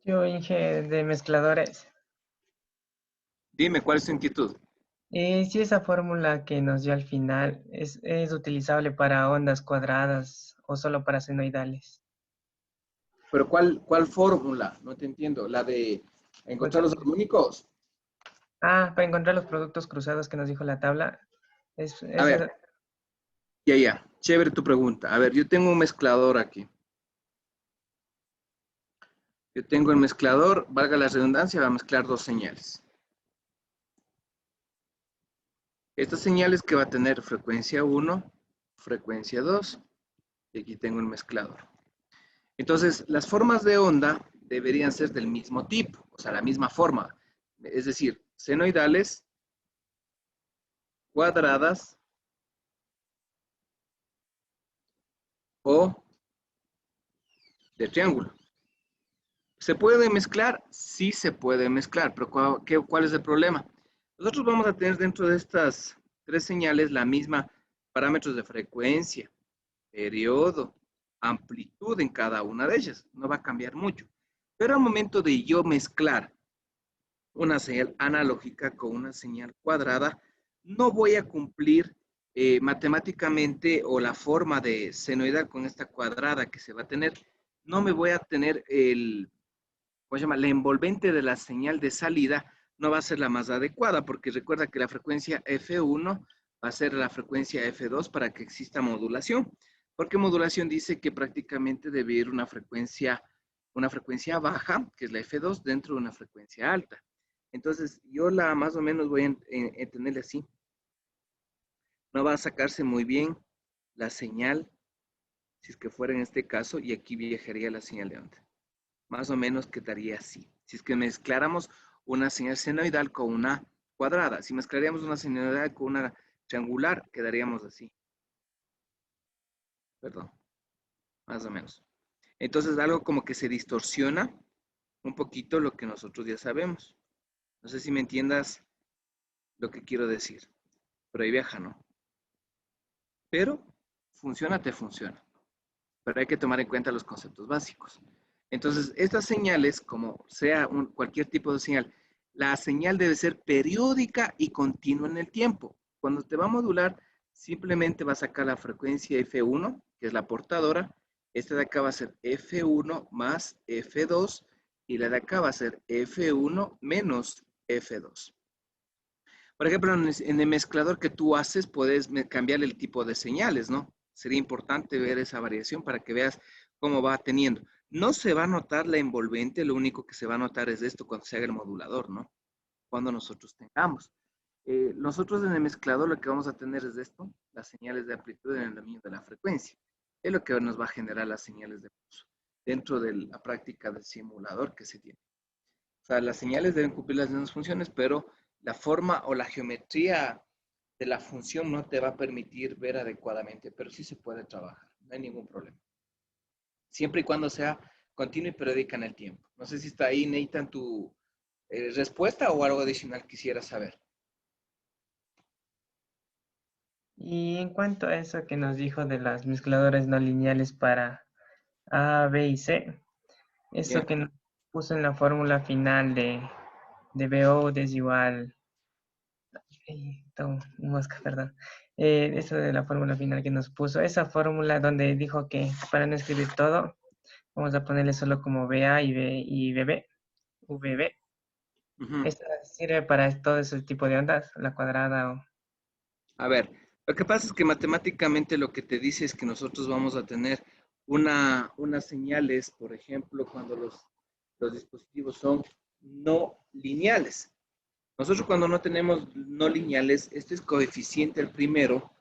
Yo, Inge, de mezcladores. Dime, ¿cuál es tu inquietud? Si esa fórmula que nos dio al final es utilizable para ondas cuadradas o solo para senoidales. Pero ¿cuál fórmula? No te entiendo. La de Pues encontrar los armónicos. para encontrar los productos cruzados que nos dijo la tabla, A ver, esa, ya. Chévere tu pregunta. A ver, yo tengo un mezclador aquí. Yo tengo el mezclador, valga la redundancia, va a mezclar dos señales. Estas señales que va a tener frecuencia uno, frecuencia 2, y aquí tengo el mezclador. Entonces, las formas de onda deberían ser del mismo tipo, o sea, la misma forma. Es decir, senoidales, cuadradas o de triángulo. ¿Se puede mezclar? Sí se puede mezclar, pero ¿cuál es el problema? Nosotros vamos a tener dentro de estas tres señales la misma parámetros de frecuencia, periodo, amplitud en cada una de ellas. No va a cambiar mucho. Pero al momento de yo mezclar una señal analógica con una señal cuadrada, no voy a cumplir matemáticamente o la forma de senoidal con esta cuadrada que se va a tener, no me voy a tener ¿cómo se llama? La envolvente de la señal de salida no va a ser la más adecuada, porque recuerda que la frecuencia F1 va a ser la frecuencia F2 para que exista modulación, porque modulación dice que prácticamente debe ir una frecuencia baja, que es la F2, dentro de una frecuencia alta. Entonces, yo la más o menos voy a entenderle así. No va a sacarse muy bien la señal, si es que fuera en este caso, y aquí viajaría la señal de onda. Más o menos quedaría así. Si es que mezcláramos una señal senoidal con una cuadrada, si mezclaríamos una senoidal con una triangular, quedaríamos así. Perdón, más o menos. Entonces, algo como que se distorsiona un poquito lo que nosotros ya sabemos. No sé si me entiendas lo que quiero decir, pero ahí viaja, ¿no? Pero funciona, te funciona. Pero hay que tomar en cuenta los conceptos básicos. Entonces, estas señales, como sea cualquier tipo de señal, la señal debe ser periódica y continua en el tiempo. Cuando te va a modular, simplemente va a sacar la frecuencia F1, que es la portadora. Esta de acá va a ser F1 más F2 y la de acá va a ser F1 menos F2. Por ejemplo, en el mezclador que tú haces, puedes cambiar el tipo de señales, ¿no? Sería importante ver esa variación para que veas cómo va teniendo. No se va a notar la envolvente, lo único que se va a notar es esto cuando se haga el modulador, ¿no? Cuando nosotros tengamos. Nosotros en el mezclador lo que vamos a tener es esto, las señales de amplitud en el dominio de la frecuencia. Es lo que nos va a generar las señales de pulso dentro de la práctica del simulador que se tiene. O sea, las señales deben cumplir las mismas funciones, pero la forma o la geometría de la función no te va a permitir ver adecuadamente, pero sí se puede trabajar, no hay ningún problema. Siempre y cuando sea continua y periódica en el tiempo. No sé si está ahí, Nathan, tu respuesta o algo adicional quisiera saber. y en cuanto a eso que nos dijo de las mezcladores no lineales para A, B y C, eso ¿Ya? que nos puso en la fórmula final de BO es igual, mosca, perdón. Eso de la fórmula final que nos puso, esa fórmula donde dijo que para no escribir todo, vamos a ponerle solo como BA y BB, VB. Ujú. Esta sirve para todo ese tipo de ondas, la cuadrada o... A ver, lo que pasa es que matemáticamente lo que te dice es que nosotros vamos a tener unas señales, por ejemplo, cuando los dispositivos son no lineales. Nosotros cuando no tenemos no lineales, este es coeficiente el primero,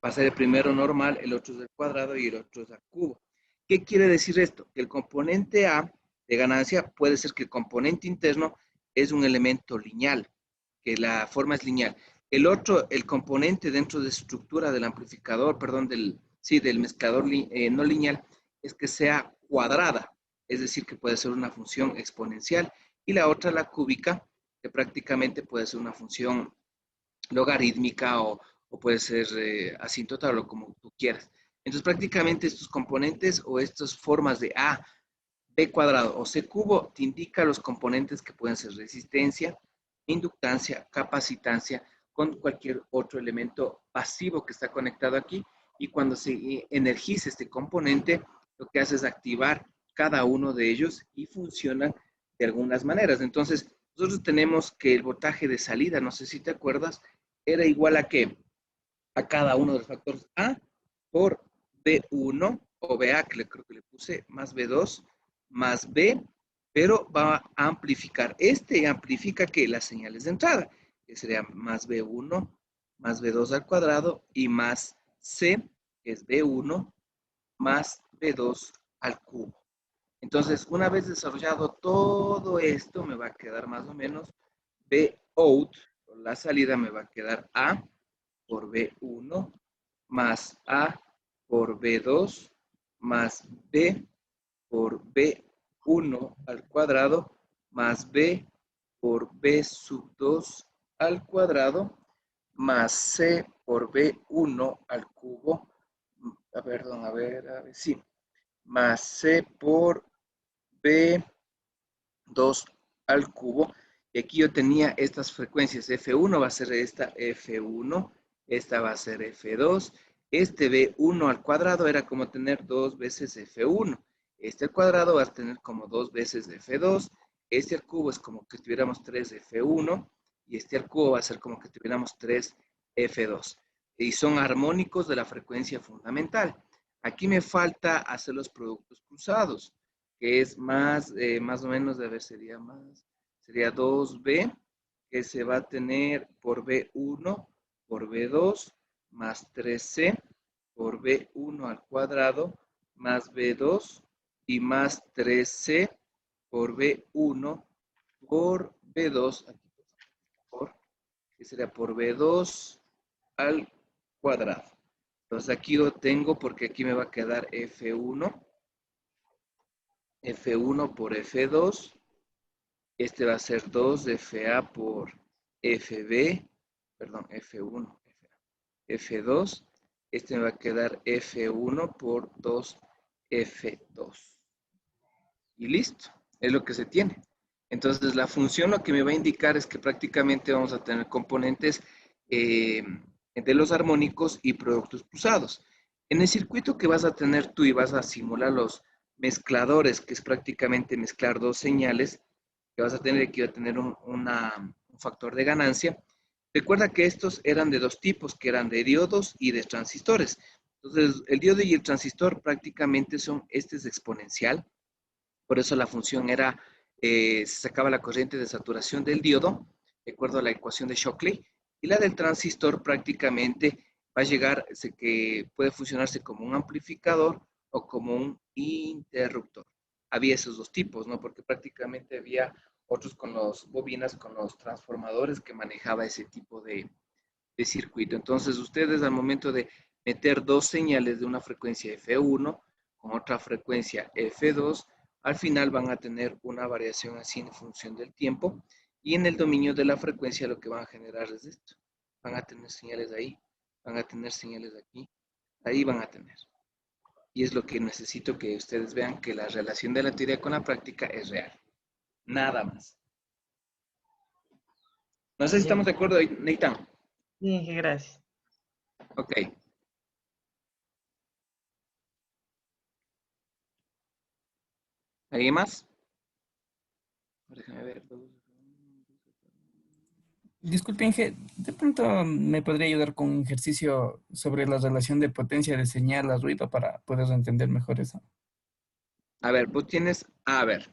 va a ser el primero normal, el otro es el cuadrado y el otro es al cubo. ¿Qué quiere decir esto? Que el componente A de ganancia puede ser que el componente interno es un elemento lineal, que la forma es lineal. El otro, el componente dentro de estructura del amplificador, perdón, del mezclador no lineal, es que sea cuadrada, es decir, que puede ser una función exponencial. Y la otra, la cúbica, que prácticamente puede ser una función logarítmica o puede ser asíntota o como tú quieras. Entonces, prácticamente estos componentes o estas formas de A, B cuadrado o C cubo te indica los componentes que pueden ser resistencia, inductancia, capacitancia, con cualquier otro elemento pasivo que está conectado aquí. Y cuando se energiza este componente, lo que hace es activar cada uno de ellos y funcionan de algunas maneras. Entonces, nosotros tenemos que el voltaje de salida, no sé si te acuerdas, era igual a ¿qué? A cada uno de los factores A por B1 o BA, que creo que le puse, más B2, más B, pero va a amplificar. Este amplifica que las señales de entrada, que sería más B1, más B2 al cuadrado y más C, que es B1, más B2 al cubo. Entonces, una vez desarrollado todo esto, me va a quedar más o menos B out, la salida me va a quedar A por B1 más A por B2 más B por B1 al cuadrado más B por B sub 2 al cuadrado más C por B1 al cubo, perdón, a ver, sí, más C por B2 al cubo. Y aquí yo tenía estas frecuencias. F1 va a ser esta F1, esta va a ser F2. Este B1 al cuadrado era como tener 2 veces F1. Este al cuadrado va a tener como 2 veces F2. Este al cubo es como que tuviéramos 3 F1. Y este al cubo va a ser como que tuviéramos 3 F2. Y son armónicos de la frecuencia fundamental. Aquí me falta hacer los productos cruzados, que es más o menos, de ver, sería 2B, que se va a tener por B1 por B2 más 3C por B1 al cuadrado más B2 y más 3C por B1 por B2, aquí por, que sería por B2 al cuadrado. Entonces aquí lo tengo porque aquí me va a quedar F1 por F2, este va a ser 2 de FA por FB, perdón, F1, F2, este me va a quedar F1 por 2F2. Y listo, es lo que se tiene. Entonces la función lo que me va a indicar es que prácticamente vamos a tener componentes de los armónicos y productos cruzados. En el circuito que vas a tener tú y vas a simular los mezcladores, que es prácticamente mezclar dos señales, que vas a tener aquí, va a tener un factor de ganancia. Recuerda que estos eran de dos tipos, que eran de diodos y de transistores. Entonces, el diodo y el transistor prácticamente son, este es exponencial, por eso la función era, se sacaba la corriente de saturación del diodo, de acuerdo a la ecuación de Shockley, y la del transistor prácticamente va a llegar, que puede funcionarse como un amplificador o como un interruptor. Había esos dos tipos, ¿no? Porque prácticamente había otros con los bobinas, con los transformadores que manejaba ese tipo de circuito. Entonces, ustedes al momento de meter dos señales de una frecuencia F1 con otra frecuencia F2, al final van a tener una variación así en función del tiempo y en el dominio de la frecuencia lo que van a generar es esto. Van a tener señales ahí, van a tener señales aquí, ahí van a tener. Y es lo que necesito que ustedes vean, que la relación de la teoría con la práctica es real. Nada más. No sé si estamos Ya, de acuerdo, Nathan. sí, gracias. Ok. ¿Alguien más? Déjame ver. Disculpe, Inge, de pronto me podría ayudar con un ejercicio sobre la relación de potencia de señal a ruido para poder entender mejor eso. A ver, vos tienes, a ver,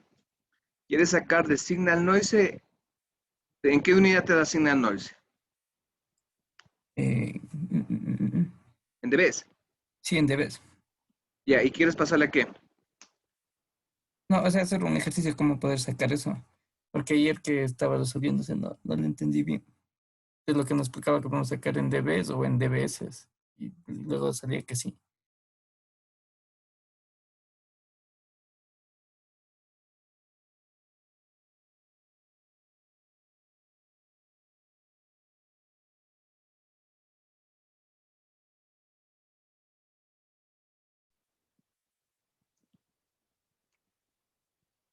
quieres sacar de signal noise, ¿en qué unidad te da signal noise? Mm. En dBs. Sí, en dBs. Ya, ¿y quieres pasarle a qué? No, o sea, hacer un ejercicio cómo poder sacar eso. Porque ayer que estaba resolviéndose no lo entendí bien. Es lo que nos explicaba que podemos sacar en dBs o en dBs. Y luego salía que sí.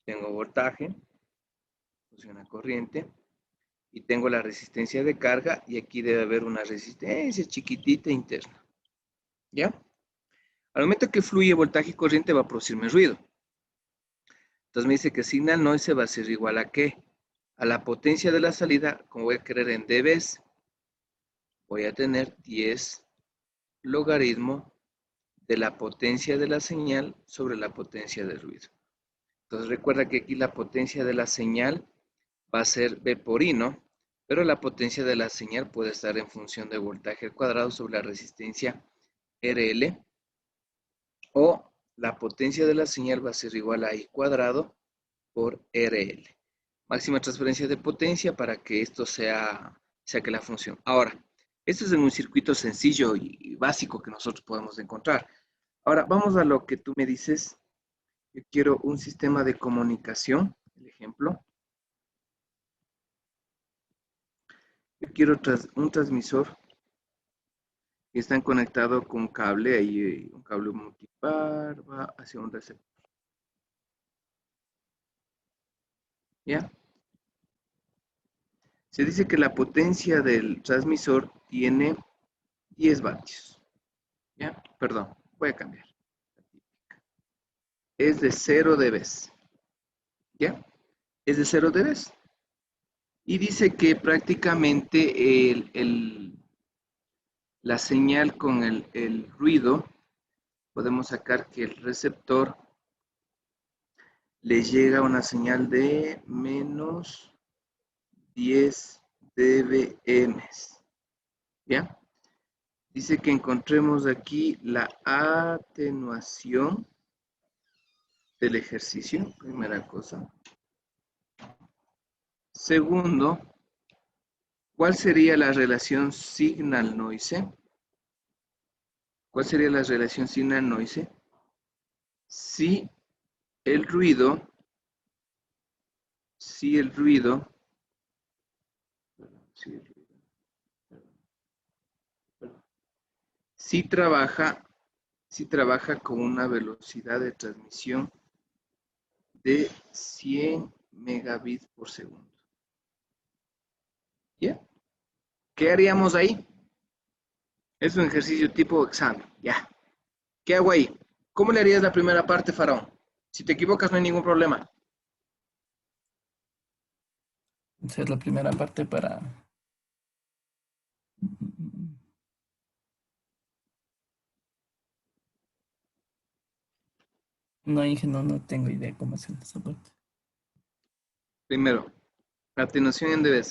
tengo voltaje, funciona corriente, y tengo la resistencia de carga, y aquí debe haber una resistencia chiquitita interna. ¿Ya? Al momento que fluye voltaje y corriente va a producirme ruido. Entonces me dice que signal noise va a ser igual a ¿qué? A la potencia de la salida, como voy a querer en dBs, voy a tener 10 logaritmo de la potencia de la señal sobre la potencia del ruido. Entonces recuerda que aquí la potencia de la señal va a ser V por I, ¿no? Pero la potencia de la señal puede estar en función de voltaje al cuadrado sobre la resistencia RL, o la potencia de la señal va a ser igual a I cuadrado por RL. Máxima transferencia de potencia para que esto sea que la función. Ahora, esto es en un circuito sencillo y básico que nosotros podemos encontrar. Ahora, vamos a lo que tú me dices. Yo quiero un sistema de comunicación, el ejemplo. Yo quiero un transmisor que está conectado con un cable, ahí un cable multipar, va hacia un receptor. ¿Ya? Se dice que la potencia del transmisor tiene 10 vatios. ¿Ya? Perdón, voy a cambiar. Es de 0 dB. ¿Ya? Es de 0 dB. Y dice que prácticamente la señal con el ruido, podemos sacar que el receptor le llega una señal de menos 10 dBm. ¿Ya? Dice que encontremos aquí la atenuación del ejercicio, primera cosa. Segundo, ¿cuál sería la relación signal-noise? ¿Cuál sería la relación signal-noise? Si el ruido, si trabaja con una velocidad de transmisión de 100 megabits por segundo. ¿Ya? ¿Qué haríamos ahí? Es un ejercicio tipo examen. ¿Ya? ¿Qué hago ahí? ¿Cómo le harías la primera parte, Faraón? Si te equivocas no hay ningún problema. Esa es la primera parte para... No, ingenuo, no tengo idea cómo hacer esa parte. Primero, atenuación en dB.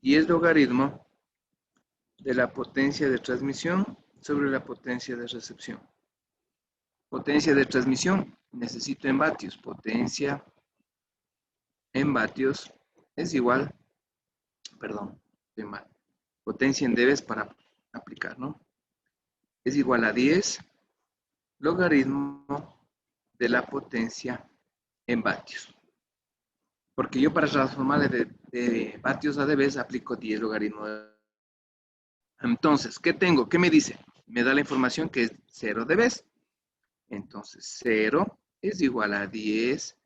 Y es logaritmo de la potencia de transmisión sobre la potencia de recepción. Potencia de transmisión, necesito en vatios. Potencia en vatios es igual, perdón, potencia en dB para aplicar, ¿no? Es igual a 10 logaritmo de la potencia en vatios. Porque yo para transformarle de vatios a dB aplico 10 logaritmo de... Entonces, ¿qué tengo? ¿Qué me dice? Me da la información que es 0 dB. Entonces, 0 es igual a 10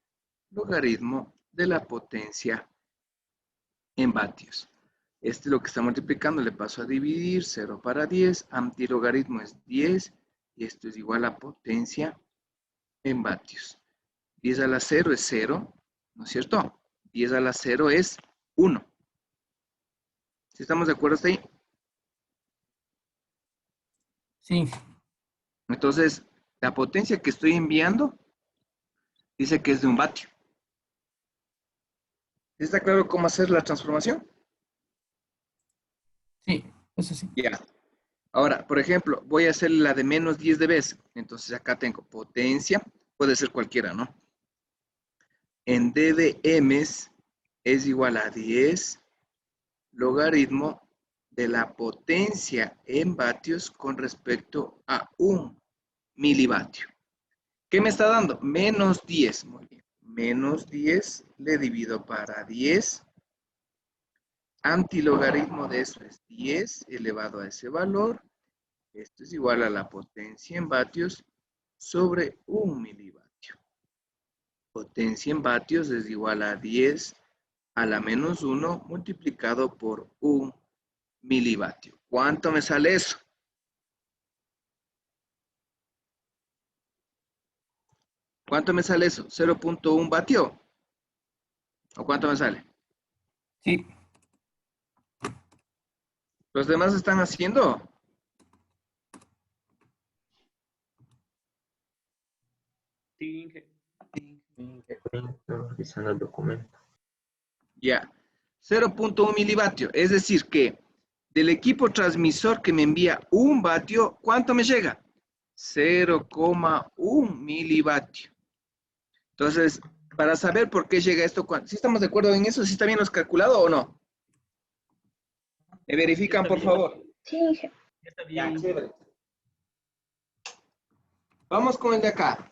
logaritmo de la potencia en vatios. Este es lo que está multiplicando, le paso a dividir, 0 para 10, antilogaritmo es 10, y esto es igual a potencia en vatios. 10 a la 0 es 0, ¿no es cierto? 10 a la 0 es 1. ¿Sí estamos de acuerdo hasta ahí? Sí, Entonces, la potencia que estoy enviando dice que es de 1 vatio. ¿Está claro cómo hacer la transformación? sí, eso sí. Ya. Ahora, por ejemplo, voy a hacer la de menos 10 dB. Entonces acá tengo potencia, puede ser cualquiera, ¿no? En dBm es igual a 10 logaritmo de la potencia en vatios con respecto a 1 milivatio. ¿Qué me está dando? Menos 10. Muy bien. Menos 10 le divido para 10. Antilogaritmo de eso es 10 elevado a ese valor. Esto es igual a la potencia en vatios sobre 1 milivatio. Potencia en vatios es igual a 10 a la menos 1 multiplicado por 1 milivatio. ¿Cuánto me sale eso? ¿Cuánto me sale eso? ¿0.1 vatio? ¿O cuánto me sale? Sí, ¿Los demás están haciendo? Revisando el documento. Ya. 0.1 milivatio. Es decir que del equipo transmisor que me envía 1 vatio, ¿cuánto me llega? 0,1 milivatio. Entonces, para saber por qué llega esto, ¿sí estamos de acuerdo en eso? ¿Sí está bien los calculado o no? ¿Me verifican, por favor? Sí, Está Ya, bien. chévere. Vamos con el de acá.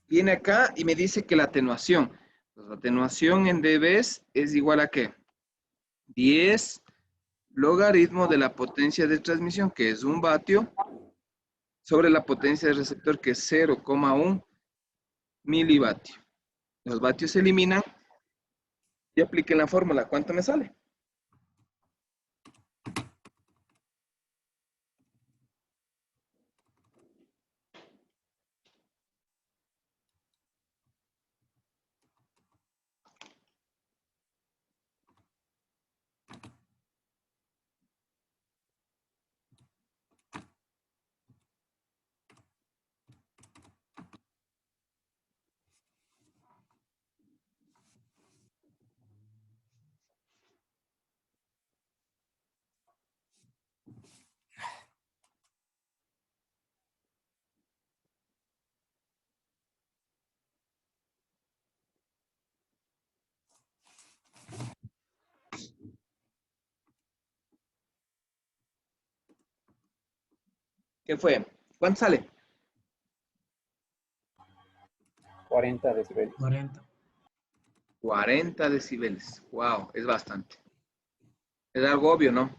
Viene acá y me dice que la atenuación. Pues la atenuación en dBs es igual a ¿qué? 10 logaritmo de la potencia de transmisión, que es 1 vatio, sobre la potencia del receptor, que es 0,1 milivatio. Los vatios se eliminan y apliquen la fórmula. ¿Cuánto me sale? ¿Qué fue? ¿Cuánto sale? 40 decibeles. 40. 40 decibeles. Wow, es bastante. Es algo obvio, ¿no?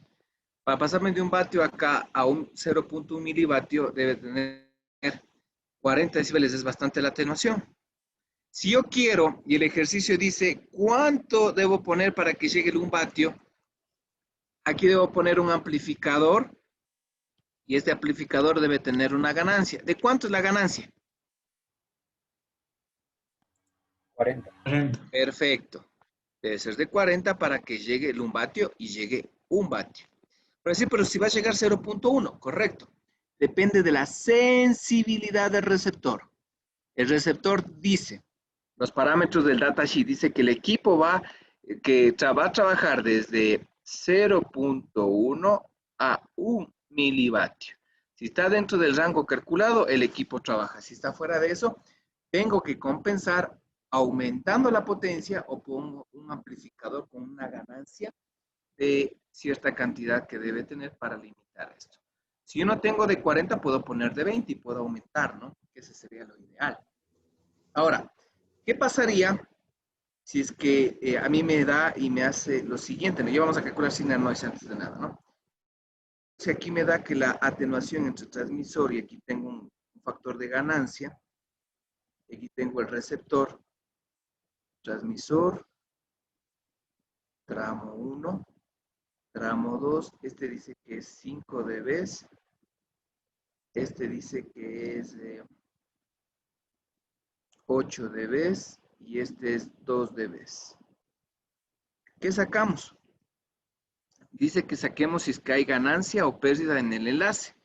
Para pasarme de un vatio acá a un 0.1 milivatio debe tener 40 decibeles. Es bastante la atenuación. Si yo quiero, y el ejercicio dice, ¿cuánto debo poner para que llegue el 1 vatio? Aquí debo poner un amplificador y este amplificador debe tener una ganancia. ¿De cuánto es la ganancia? 40. 40. Perfecto. Debe ser de 40 para que llegue el 1 vatio y llegue 1 vatio. Pero si va a llegar 0.1, correcto. Depende de la sensibilidad del receptor. El receptor dice, los parámetros del datasheet, dice que el equipo va a trabajar desde 0.1 a 1 milivatio. Si está dentro del rango calculado, el equipo trabaja. Si está fuera de eso, tengo que compensar aumentando la potencia o pongo un amplificador con una ganancia de cierta cantidad que debe tener para limitar esto. Si yo no tengo de 40, puedo poner de 20 y puedo aumentar, ¿no? Ese sería lo ideal. Ahora, ¿qué pasaría si es que a mí me da y me hace lo siguiente? ¿No? Ya vamos a calcular sin noise antes de nada, ¿no? Si aquí me da que la atenuación entre transmisor y aquí tengo un factor de ganancia, aquí tengo el receptor, transmisor, tramo 1, tramo 2, este dice que es 5 dB, este dice que es 8 dB y este es 2 dB. ¿Qué sacamos? Dice que saquemos si es que hay ganancia o pérdida en el enlace.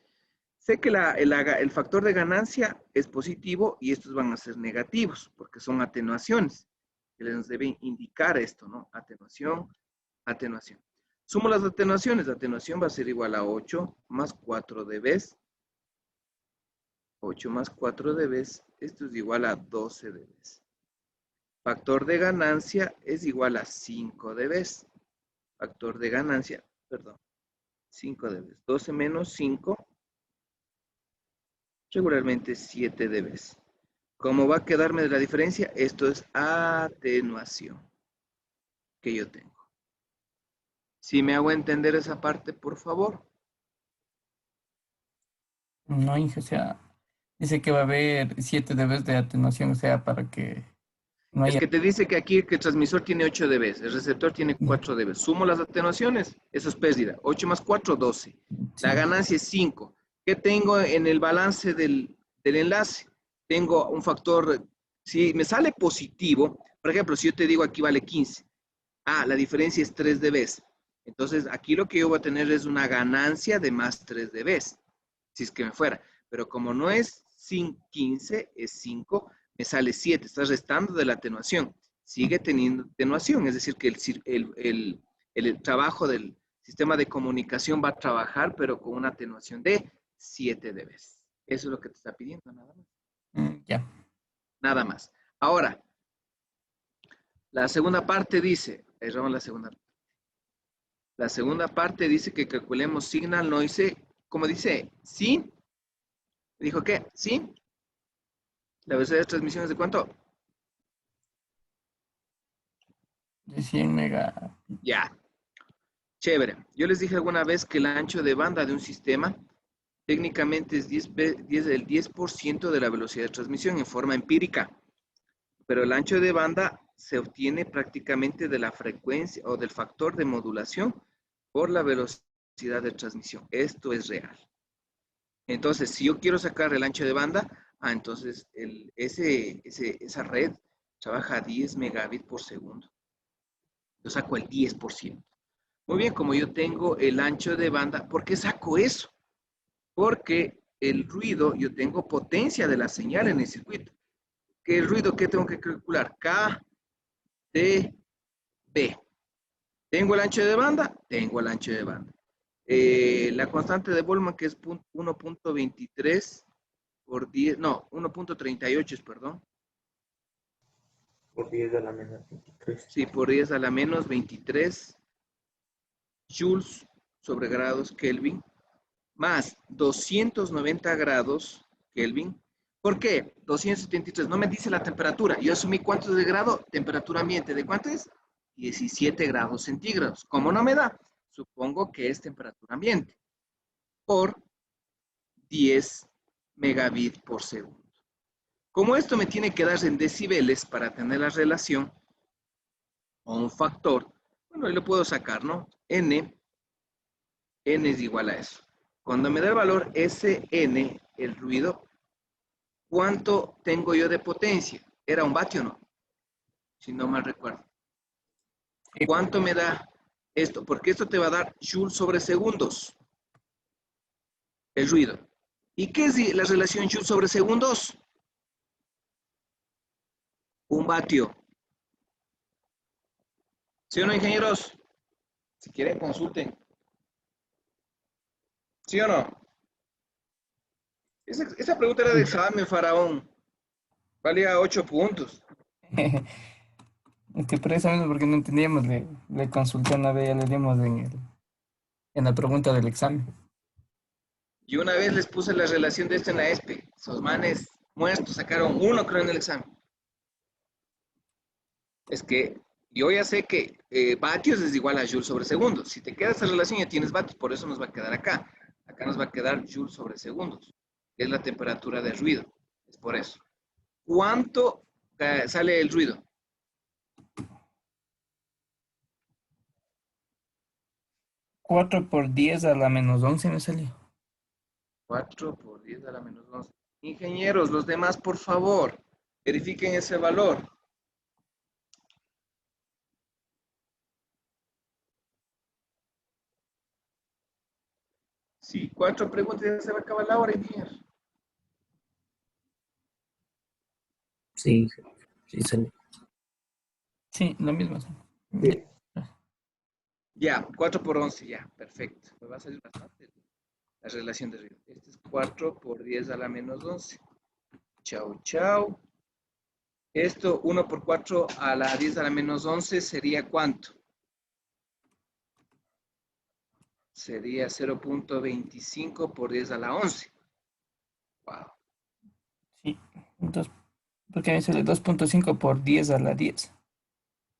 Sé que el factor de ganancia es positivo y estos van a ser negativos porque son atenuaciones que les deben indicar esto, ¿no? Atenuación, atenuación. Sumo las atenuaciones. La atenuación va a ser igual a 8 más 4 dB. 8 más 4 dB. Esto es igual a 12 dB. Factor de ganancia es igual a 5 dB. Factor de ganancia, perdón, 5 dB. 12 menos 5, regularmente 7 dB. ¿Cómo va a quedarme de la diferencia? Esto es atenuación que yo tengo. Si me hago entender esa parte, por favor. No, Inge, o sea, dice que va a haber 7 dB de atenuación, o sea, para que no Es haya... que te dice que aquí que el transmisor tiene 8 dB, el receptor tiene 4 dB. Sumo las atenuaciones, eso es pérdida. 8 más 4, 12. La Sí, ganancia es 5. ¿Qué tengo en el balance del enlace? Tengo un factor, si me sale positivo, por ejemplo, si yo te digo aquí vale 15, la diferencia es 3 dB. Entonces, aquí lo que yo voy a tener es una ganancia de más 3 dB, si es que me fuera. Pero como no es 15, es 5, me sale 7. Estás restando de la atenuación. Sigue teniendo atenuación, es decir, que el trabajo del sistema de comunicación va a trabajar, pero con una atenuación de 7 dB. Eso es lo que te está pidiendo, nada más. ya. Nada más. Ahora, la segunda parte dice, erramos la segunda. La segunda parte dice que calculemos signal noise, como dice, sí. ¿Dijo qué? Sí. La velocidad de transmisión es de cuánto? De 100 mega. Ya. Chévere. Yo les dije alguna vez que el ancho de banda de un sistema técnicamente es el 10% de la velocidad de transmisión en forma empírica. Pero el ancho de banda se obtiene prácticamente de la frecuencia o del factor de modulación por la velocidad de transmisión. Esto es real. Entonces, si yo quiero sacar el ancho de banda, entonces esa red trabaja a 10 megabits por segundo. Yo saco el 10%. Muy bien, como yo tengo el ancho de banda, ¿por qué saco eso? Porque el ruido, yo tengo potencia de la señal en el circuito. ¿Qué el ruido que tengo que calcular? K, T, B. ¿Tengo el ancho de banda? Tengo el ancho de banda. La constante de Boltzmann, que es 1.23 por 10, no, 1.38, perdón. Por 10 a la menos 23. Sí, por 10 a la menos 23 joules sobre grados Kelvin, más 290 grados Kelvin. ¿Por qué? 273, no me dice la temperatura. Yo asumí cuánto es de grado, temperatura ambiente. ¿De cuánto es? 17 grados centígrados. ¿Cómo no me da? Supongo que es temperatura ambiente. Por 10 megabits por segundo. Como esto me tiene que dar en decibeles para tener la relación o un factor, bueno, ahí lo puedo sacar, ¿no? N es igual a eso. Cuando me da el valor Sn, el ruido, ¿cuánto tengo yo de potencia? ¿Era un vatio o no? Si no mal recuerdo. ¿Cuánto me da esto? Porque esto te va a dar joules sobre segundos. El ruido. ¿Y qué es la relación joules sobre segundos? Un vatio. ¿Sí o no, ingenieros? Si quieren, consulten. ¿Sí o no? Esa pregunta era de examen, faraón. Valía 8 puntos. Es que por eso mismo, porque no entendíamos, le consulté una vez, ya le dimos en la pregunta del examen. Y una vez les puse la relación de esto en la ESPE. Esos manes muertos sacaron 1, creo, en el examen. Es que yo ya sé que vatios es igual a joules sobre segundos. Si te queda esa relación ya tienes vatios, por eso nos va a quedar acá. Acá nos va a quedar joules sobre segundos, que es la temperatura de ruido. Es por eso. ¿Cuánto sale el ruido? 4 por 10 a la menos 11 me salió. 4 por 10 a la menos 11. Ingenieros, los demás, por favor, verifiquen ese valor. Sí, 4 preguntas y ya se va a acabar la hora, ingeniero. Sí, sí sale. Sí, lo mismo. Sí. Ya, 4 por 11, ya, perfecto. Me va a salir bastante la relación de ruido. Este es 4 por 10 a la menos 11. Chau, chau. Esto, 1 por 4 a la 10 a la menos 11, ¿sería cuánto? Sería 0.25 por 10 a la 11. Wow. Sí, porque me sale 2.5 por 10 a la 10.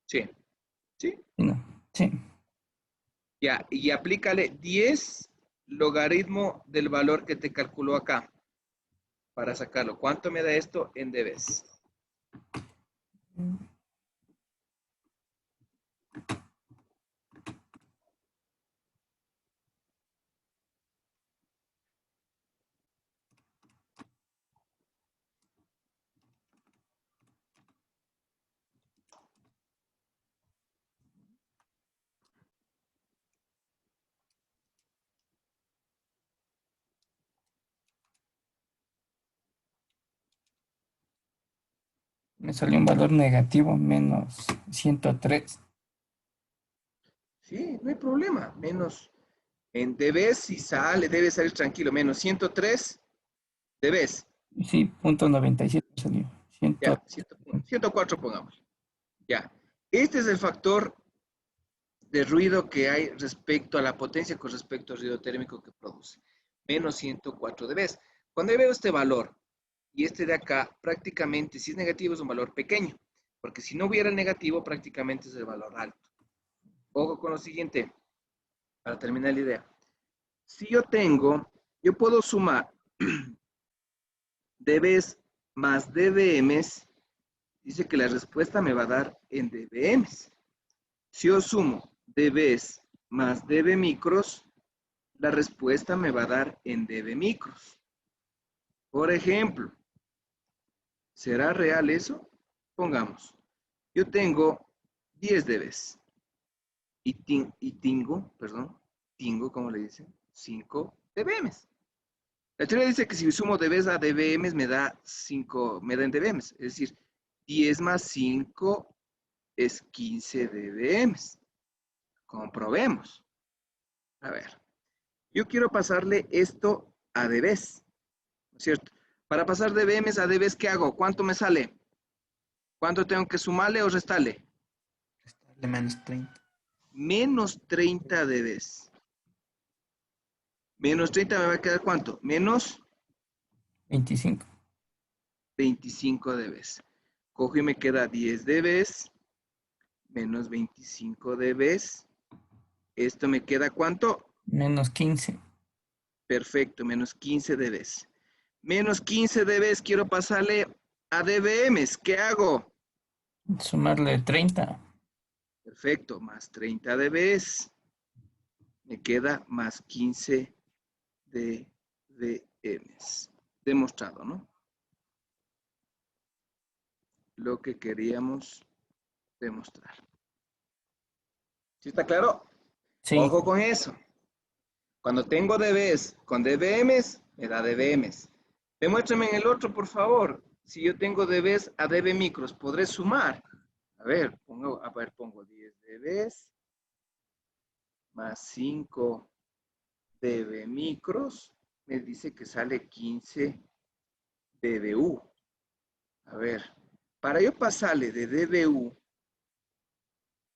Sí, sí. Sí, no, sí. Ya, y aplícale 10 logaritmo del valor que te calculó acá para sacarlo. ¿Cuánto me da esto en dBs? Me salió un valor negativo, menos 103. Sí, no hay problema. Menos en dBs si sale, debe salir tranquilo. Menos 103 dBs. Sí, punto 97 me salió. Ya, 104 pongamos. Ya. Este es el factor de ruido que hay respecto a la potencia con respecto al ruido térmico que produce. Menos 104 dB. Cuando yo veo este valor y este de acá, prácticamente, si es negativo, es un valor pequeño. Porque si no hubiera el negativo, prácticamente es el valor alto. Ojo con lo siguiente, para terminar la idea. Si yo puedo sumar dBs más dBms, dice que la respuesta me va a dar en dBms. Si yo sumo dBs más dB micros, la respuesta me va a dar en dB micros. Por ejemplo, ¿será real eso? Pongamos, yo tengo 10 dBs y tengo, ¿cómo le dicen? 5 dBms. La teoría dice que si sumo dBs a dBms me da en dBms. Es decir, 10 más 5 es 15 dBms. Comprobemos. A ver, yo quiero pasarle esto a dBs, ¿no es cierto? Para pasar dBms a dBs, ¿qué hago? ¿Cuánto me sale? ¿Cuánto tengo que sumarle o restarle? Restarle menos 30. Menos 30 dBs. Menos 30 me va a quedar ¿cuánto? Menos 25. 25 dBs. Cojo y me queda 10 dBs menos 25 dBs. Esto me queda ¿cuánto? Menos 15. Perfecto, menos 15 dBs. Menos 15 dBs quiero pasarle a dBms. ¿Qué hago? Sumarle 30. Perfecto, más 30 dBs. Me queda más 15 dBms. Demostrado, ¿no? Lo que queríamos demostrar. ¿Sí está claro? Sí, Ojo con eso. Cuando tengo dBs con dBms, me da dBms. Demuéstrame en el otro, por favor. Si yo tengo dBs a dB micros, ¿podré sumar? A ver, pongo 10 dBs más 5 dB micros. Me dice que sale 15 dBu. A ver, para yo pasarle de dBu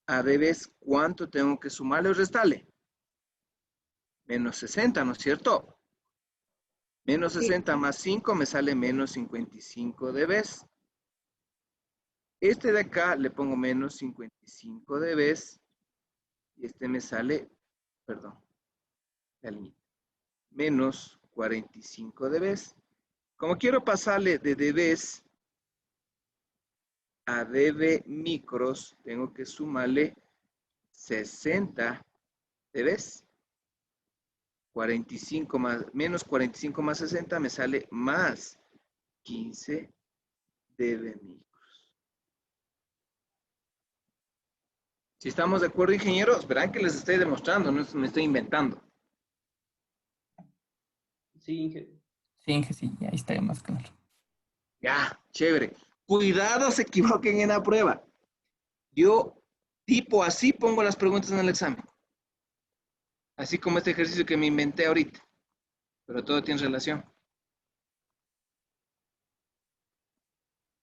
a dBs, ¿cuánto tengo que sumarle o restarle? Menos 60, ¿no es cierto? Menos 60 más 5 me sale menos 55 dBs. Este de acá le pongo menos 55 dBs. Y este me sale, perdón, menos 45 dBs. Como quiero pasarle de dBs a dB micros, tengo que sumarle 60 dBs. 45 más, menos 45 más 60 me sale más 15 dB micros. Si estamos de acuerdo, ingenieros, verán que les estoy demostrando, no me estoy inventando. Sí, Inge. sí, Inge, sí, ahí está ya más claro. Ya, chévere. Cuidado, se equivoquen en la prueba. Yo, tipo así, pongo las preguntas en el examen. Así como este ejercicio que me inventé ahorita. Pero todo tiene relación.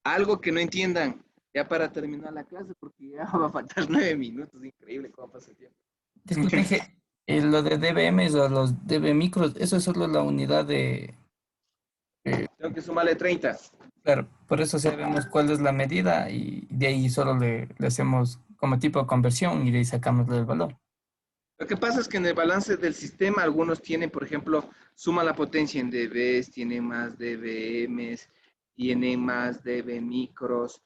Algo que no entiendan, ya para terminar la clase, porque ya va a faltar 9 minutos. Increíble cómo pasa el tiempo. Disculpe, Inge, lo de dBms o los dB micros, eso es solo la unidad de... Tengo que sumarle 30. claro, por eso sabemos cuál es la medida y de ahí solo le hacemos como tipo de conversión y de ahí sacamos el valor. Lo que pasa es que en el balance del sistema, algunos tienen, por ejemplo, suma la potencia en dBs, tienen más dBms, tienen más dB micros,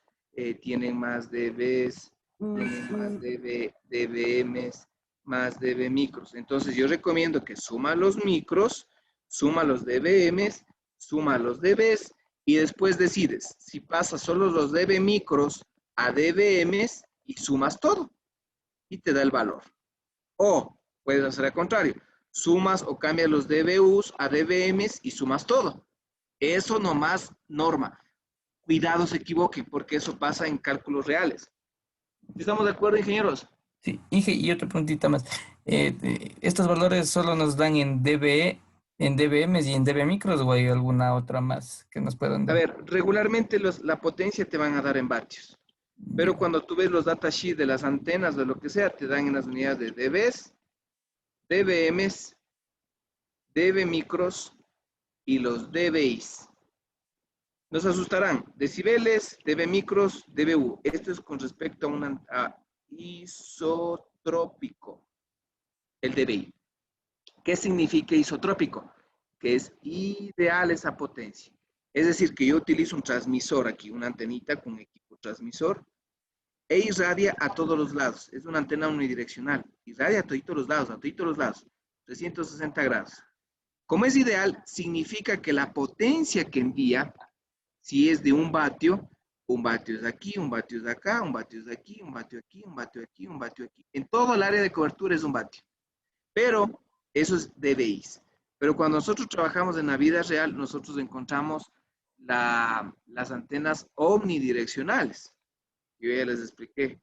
tienen más dBs, tienen más dBms, más dB micros. Entonces, yo recomiendo que suma los micros, suma los dBms, suma los dBs y después decides si pasas solo los dB micros a dBms y sumas todo y te da el valor. O puedes hacer al contrario, sumas o cambias los dBUs a dBms y sumas todo. Eso nomás norma. Cuidado se equivoquen porque eso pasa en cálculos reales. ¿Estamos de acuerdo, ingenieros? Sí, Inge, y otra preguntita más. ¿Estos valores solo nos dan en dBe, en dBms y en dB micros o hay alguna otra más que nos puedan A dar? ver, regularmente la potencia te van a dar en vatios. Pero Ya. cuando tú ves los datasheets de las antenas o de lo que sea, te dan en las unidades de dBs, dBms, dB micros y los dBis. Nos asustarán. Decibeles, dB micros, dBu. Esto es con respecto a un isotrópico, el dBi. ¿Qué significa isotrópico? Que es ideal esa potencia. Es decir, que yo utilizo un transmisor aquí, una antenita con equipo transmisor, e irradia a todos los lados. Es una antena unidireccional. Irradia a todos los lados, 360 grados. Como es ideal, significa que la potencia que envía, si es de un vatio es aquí, un vatio es de acá, un vatio es de aquí, un vatio aquí, un vatio aquí, un vatio aquí. En todo el área de cobertura es un vatio. Pero eso es dBis. Pero cuando nosotros trabajamos en la vida real, nosotros encontramos las antenas omnidireccionales. Yo ya les expliqué.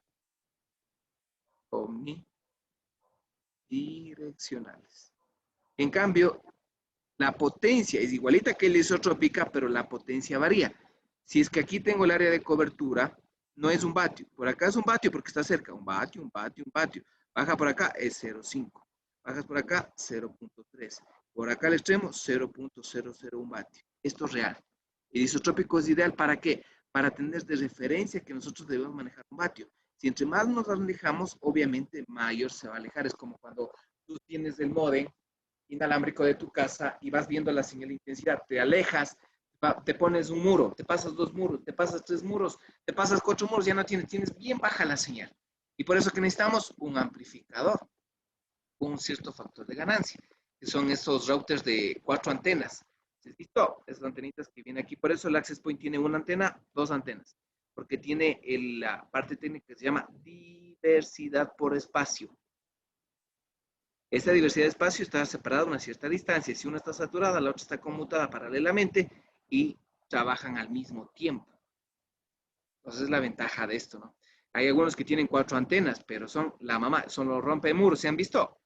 Omnidireccionales. En cambio, la potencia es igualita que la isotrópica, pero la potencia varía. Si es que aquí tengo el área de cobertura, no es un vatio. Por acá es un vatio porque está cerca. Un vatio, un vatio, un vatio. Baja por acá, es 0,5. Bajas por acá, 0,3. Por acá al extremo, 0,001 vatio. Esto es real. El isotrópico es ideal ¿para qué? Para tener de referencia que nosotros debemos manejar un vatio. Si entre más nos alejamos, obviamente mayor se va a alejar. Es como cuando tú tienes el módem inalámbrico de tu casa y vas viendo la señal de intensidad, te alejas, te pones un muro, te pasas 2 muros, te pasas 3 muros, te pasas 4 muros, ya no tienes bien baja la señal. Y por eso que necesitamos un amplificador, un cierto factor de ganancia, que son estos routers de 4 antenas. ¿Listo? Esas antenitas que vienen aquí. Por eso el Access Point tiene una antena, 2 antenas, porque tiene la parte técnica que se llama diversidad por espacio. Esta diversidad de espacio está separada a una cierta distancia. Si una está saturada, la otra está conmutada paralelamente y trabajan al mismo tiempo. Entonces es la ventaja de esto, ¿no? Hay algunos que tienen 4 antenas, pero son los rompemuros. ¿Se han visto?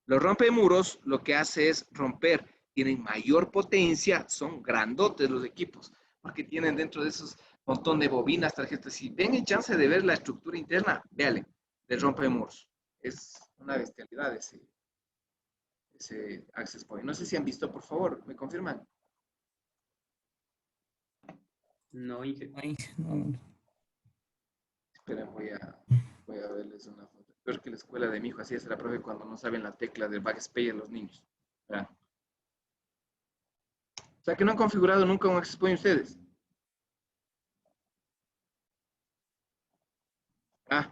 Los rompemuros lo que hace es romper. Tienen mayor potencia, son grandotes los equipos, porque tienen dentro de esos montón de bobinas, tarjetas. Si ven chance de ver la estructura interna, véale, del rompemuros. Es una bestialidad ese Access Point. No sé si han visto, por favor, ¿me confirman? No, Inge. Ay, no. Esperen, voy a verles una foto. Peor que la escuela de mi hijo, así es la profe cuando no saben la tecla del backspace a los niños. ¿Verdad? O sea que no han configurado nunca un Access Point ustedes. Ah,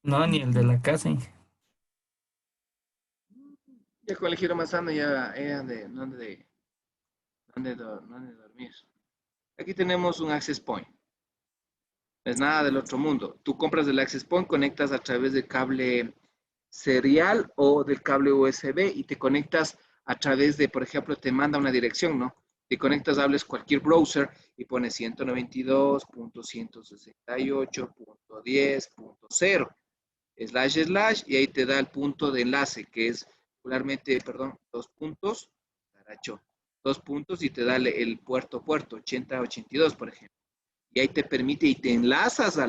No, ni el de la casa, Inge. ya con el giro manzano ya no han de dormir. Aquí tenemos un Access Point. No es nada del otro mundo. Tú compras el Access Point, conectas a través del cable serial o del cable USB y te conectas a través de, por ejemplo, te manda una dirección, ¿no? Te conectas, hables cualquier browser y pones 192.168.10.0 y ahí te da el punto de enlace que es regularmente, perdón, 2 puntos, y te da el puerto 8082, por ejemplo. Y ahí te permite y te enlazas a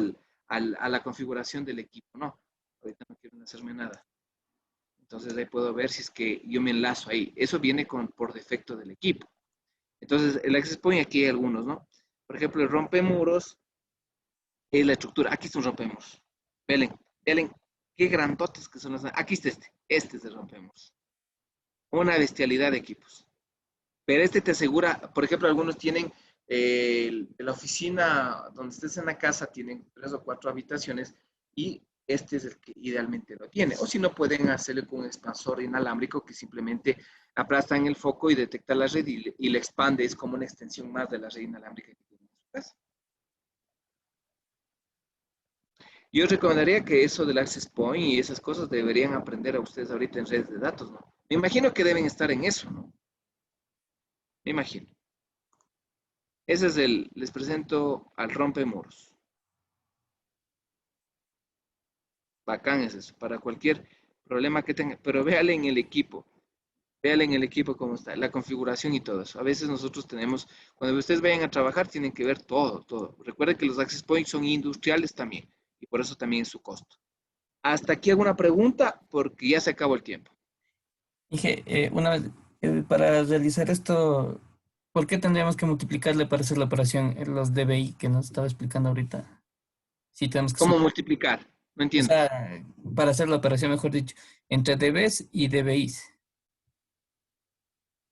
la configuración del equipo, ¿no? Ahorita no quiero hacerme nada. Entonces ahí puedo ver si es que yo me enlazo ahí. Eso viene por defecto del equipo. Entonces el Access Point, aquí hay algunos, ¿no? Por ejemplo, el rompemuros es la estructura. Aquí está un rompemuros. Velen. Qué grandotes que son los... Aquí está este. Este es el rompemurs. Una bestialidad de equipos. Pero este te asegura, por ejemplo, algunos tienen la oficina donde estés en la casa, tienen 3 o 4 habitaciones y este es el que idealmente lo tiene. O si no, pueden hacerlo con un expansor inalámbrico que simplemente aplasta en el foco y detecta la red y le expande. Es como una extensión más de la red inalámbrica que tiene en su casa. Yo recomendaría que eso del access point y esas cosas deberían aprender a ustedes ahorita en redes de datos, ¿no? Me imagino que deben estar en eso, ¿no? Me imagino. Ese es les presento al rompemuros. Bacán es eso, para cualquier problema que tenga. Pero véale en el equipo. Véale en el equipo cómo está, la configuración y todo eso. A veces nosotros tenemos, cuando ustedes vayan a trabajar, tienen que ver todo, todo. Recuerden que los access points son industriales también. Y por eso también es su costo. Hasta aquí alguna pregunta, porque ya se acabó el tiempo. Dije, una vez, para realizar esto, ¿por qué tendríamos que multiplicarle para hacer la operación en los DBI que nos estaba explicando ahorita? Si tenemos que ¿Cómo sumar, multiplicar? No o entiendo. sea, para hacer la operación, mejor dicho, entre DBs y DBIs.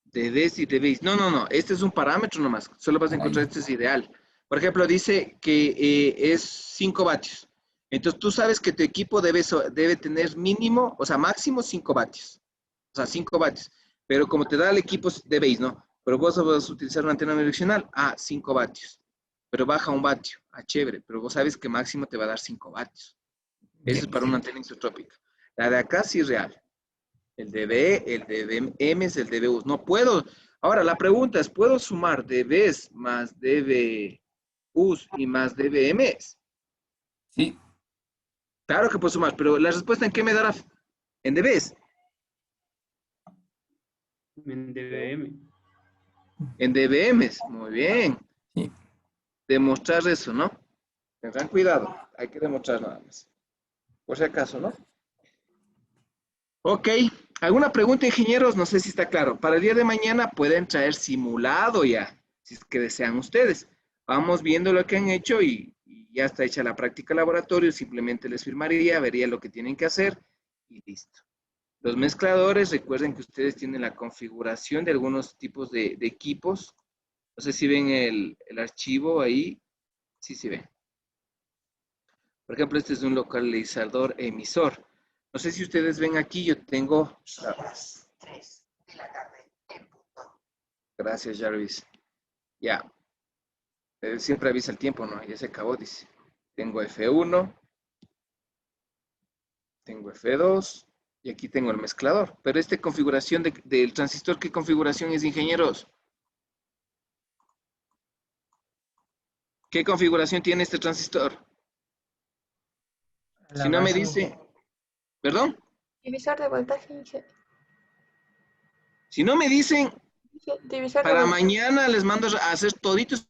Debes y debéis. No, no, no. Este es un parámetro nomás. Solo vas a encontrar, Ay, este es ideal. Por ejemplo, dice que es 5 vatios. Entonces tú sabes que tu equipo debe tener mínimo, o sea, máximo 5 vatios. O sea, 5 vatios. Pero como te da el equipo, debéis, ¿no? Pero vos vas a utilizar una antena direccional, 5 vatios. Pero baja un vatio, chévere. Pero vos sabes que máximo te va a dar 5 vatios. Eso ya. es para una antena isotrópica. La de acá sí es real. El DB, el DBM es el DBU. No puedo. Ahora, la pregunta es, ¿puedo sumar DBs más DBUs y más DBMs? Sí, Claro que puedo sumar, pero la respuesta ¿en qué me dará? En DBs, En DBM. en DBMs. Muy bien. sí. Demostrar eso, ¿no? Tengan cuidado. Hay que demostrar nada más. Por si acaso, ¿no? Ok. ¿Alguna pregunta, ingenieros? No sé si está claro. Para el día de mañana pueden traer simulado ya, si es que desean ustedes. Vamos viendo lo que han hecho y ya está hecha la práctica laboratorio. Simplemente les firmaría, vería lo que tienen que hacer y listo. Los mezcladores, recuerden que ustedes tienen la configuración de algunos tipos de equipos. No sé si ven el archivo ahí. Sí, sí ven. Por ejemplo, este es un localizador emisor. No sé si ustedes ven aquí, yo tengo... Las 3 de la tarde en punto. Gracias, Jarvis. Ya. Siempre avisa el tiempo, ¿no? Ya se acabó, dice. Tengo F1, tengo F2 y aquí tengo el mezclador. Pero esta configuración del transistor, ¿qué configuración es, ingenieros? ¿Qué configuración tiene este transistor? La Si no me base. dice... ¿Perdón? Divisor de voltaje, Si no me dicen, divisor de para voltaje. mañana les mando a hacer toditos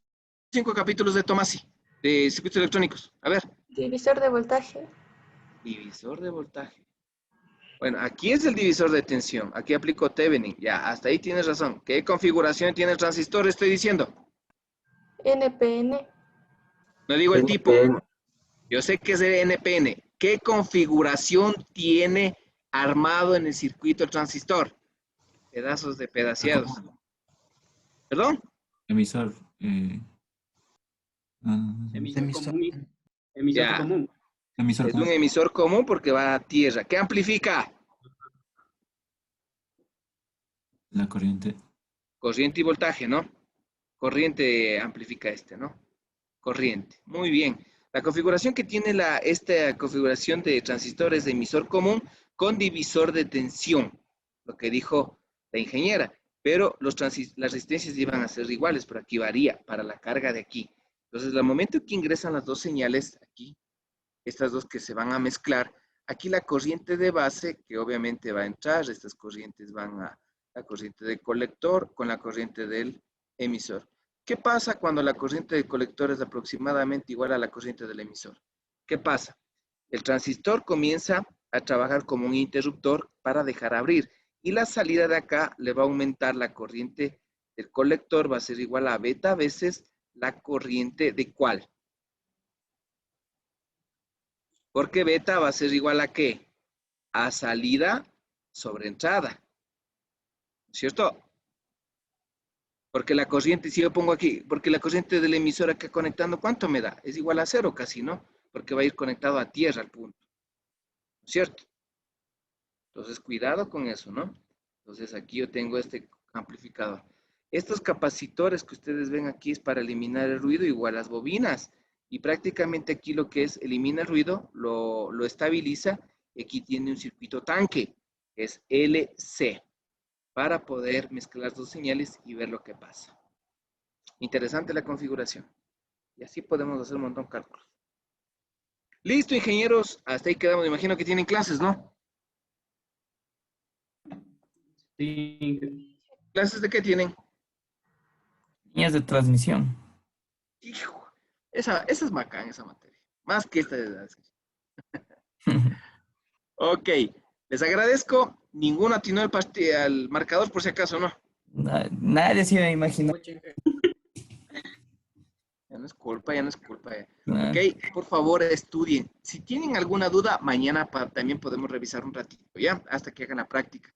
5 capítulos de Tomasi, de circuitos electrónicos. A ver. Divisor de voltaje. Divisor de voltaje. Bueno, aquí es el divisor de tensión. Aquí aplico Thevenin. Ya, hasta ahí tienes razón. ¿Qué configuración tiene el transistor? Estoy diciendo. NPN. No digo el tipo. Yo sé que es el NPN. ¿Qué configuración tiene armado en el circuito el transistor? Pedazos de pedaciados. ¿Perdón? Emisor. Emisor Emisor. común. Emisor Ya. común. Emisor Es un común. emisor común porque va a tierra. ¿Qué amplifica? La corriente. Corriente y voltaje, ¿no? Corriente amplifica ¿no? Corriente. Muy bien. La configuración que tiene esta configuración de transistores de emisor común con divisor de tensión, lo que dijo la ingeniera, pero las resistencias iban a ser iguales, pero aquí varía para la carga de aquí. Entonces, al momento que ingresan las dos señales aquí, estas dos que se van a mezclar, aquí la corriente de base, que obviamente va a entrar, estas corrientes van a la corriente del colector con la corriente del emisor. ¿Qué pasa cuando la corriente del colector es aproximadamente igual a la corriente del emisor? ¿Qué pasa? El transistor comienza a trabajar como un interruptor para dejar abrir y la salida de acá le va a aumentar la corriente del colector, va a ser igual a beta veces la corriente de ¿cuál? Porque beta va a ser igual a ¿qué? A salida sobre entrada. ¿Cierto? Porque la corriente, si yo pongo aquí, porque la corriente de la emisora que conectando, ¿cuánto me da? Es igual a 0 casi, ¿no? Porque va a ir conectado a tierra al punto. ¿Cierto? Entonces, cuidado con eso, ¿no? Entonces, aquí yo tengo este amplificador. Estos capacitores que ustedes ven aquí es para eliminar el ruido, igual las bobinas. Y prácticamente aquí lo que es elimina el ruido, lo estabiliza. Y aquí tiene un circuito tanque, que es LC, para poder mezclar dos señales y ver lo que pasa. Interesante la configuración. Y así podemos hacer un montón de cálculos. Listo, ingenieros. Hasta ahí quedamos. Me imagino que tienen clases, ¿no? Sí. ¿Clases de qué tienen? Líneas de transmisión. Hijo, esa es bacán, esa materia. Más que esta de las... Ok, les agradezco. Ninguno atinó al marcador por si acaso, ¿no? Nadie se iba a imaginar. Ya no es culpa, ya no es culpa. Ah, Ok, por favor, estudien. Si tienen alguna duda, mañana también podemos revisar un ratito, ¿ya? Hasta que hagan la práctica.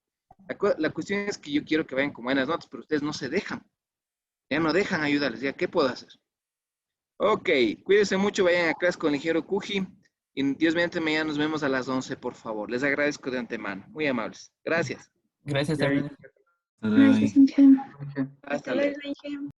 La cuestión es que yo quiero que vayan con buenas notas, pero ustedes no se dejan. Ya no dejan ayudarles. ¿Ya qué puedo hacer? Ok, cuídense mucho, vayan a clase con el ingeniero Cuji. Y Dios mediante, mañana nos vemos a las 11, por favor. Les agradezco de antemano. Muy amables. Gracias. Gracias Ya, también. Hasta luego. Gracias, Inge. Hasta Hasta luego. luego, Inge.